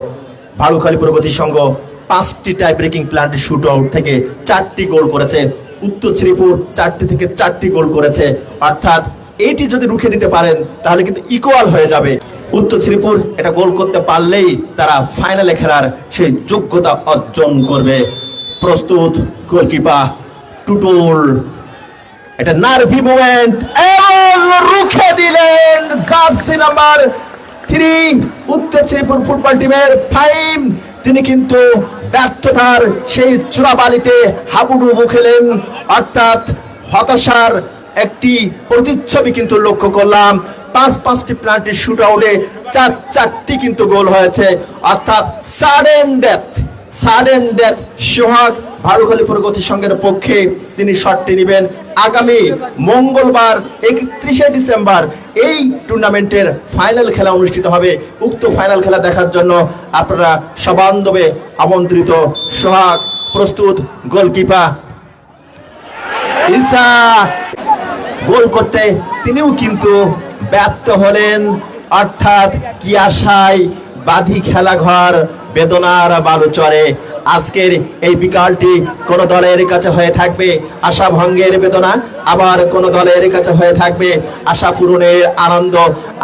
ভালুখালী প্রগতি সংঘ 5টি tie breaking প্ল্যান্ট shootout থেকে 4টি গোল করেছে। উত্তর শ্রীপুর 4টি থেকে 4টি গোল করেছে। অর্থাৎ এইটি যদি রুখে দিতে পারেন তাহলে কিন্তু ইকুয়াল হয়ে যাবে। উত্তর শ্রীপুর এটা গোল করতে পারলেই তারা ফাইনালে খেলার সেই যোগ্যতা অর্জন করবে। প্রস্তুত গোলকিপার টুটুল, এটা নার্ভি মুভমেন্ট এবং রুখে দিলেন জার্সি নাম্বার 3 উত্তর শ্রীপুর ফুটবল টিমের ফাইম। তিনি কিন্তু ব্যর্থতার সেই চূড়াবালিতে হাবুডুবু খেলেন, অর্থাৎ হতাশার একটি প্রতিচ্ছবি কিন্তু লক্ষ্য করলাম। 5টি প্ল্যান্টের শুট আউটে 4টি কিন্তু গোল হয়েছে, অর্থাৎ সাডেন ডেথ। সোহাগ ভালুখালী প্রগতি সংঘের পক্ষে তিনি শটটি নেবেন। আগামী মঙ্গলবার 31শে ডিসেম্বর এই টুর্নামেন্টের ফাইনাল খেলা অনুষ্ঠিত হবে। উক্ত ফাইনাল খেলা দেখার জন্য আপনারা সবান্ধবে আমন্ত্রিত। সোহাগ প্রস্তুত, গোলকিপার ইসা গোল করতে তিনিও কিন্তু ব্যর্থ হলেন, অর্থাৎ কি আশায় বাঁধি খেলাঘর বেদনার বালুচরে। আজকের এই বিকালটি কোন দলের কাছে হয়ে থাকবে আশা ভঙ্গের বেদনা, আবার কোন দলের কাছে হয়ে থাকবে আশা পূরণের আনন্দ।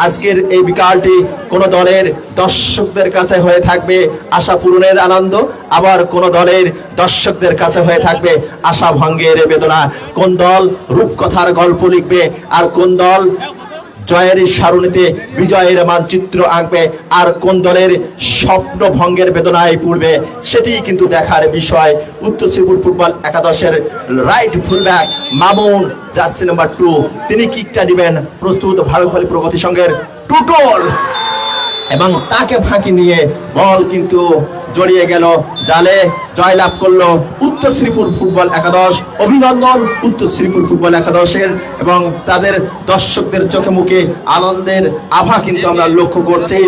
আজকের এই বিকালটি কোন দলের দর্শকদের কাছে হয়ে থাকবে আশা পূরণের আনন্দ, আবার কোন দলের দর্শকদের কাছে হয়ে থাকবে আশা ভঙ্গের বেদনা। কোন দল রূপকথার গল্প লিখবে আর কোন দল জয়ের সারণীতে বিজয়ের মানচিত্র আঁকবে, আর কোন দলের স্বপ্ন ভঙ্গের বেদনায় পড়বে সেটি কিন্তু দেখার বিষয়। উত্তর শ্রীপুর ফুটবল একাদশের right fullback Mamun, jersey number 2, তিনি কিকটা দিবেন। প্রস্তুত ভালুখালী প্রগতি সংঘের টুটুল, এবং তাকে ফাঁকি নিয়ে বল কিন্তু জড়িয়ে গেল জালে। জয়লাভ করলো উত্তর শ্রীপুর ফুটবল একাদশ। অভিনন্দন উত্তর শ্রীপুর ফুটবল একাদশের, এবং তাদের দর্শকদের চোখে মুখে আনন্দের আভা কিন্তু আমরা লক্ষ্য করছি।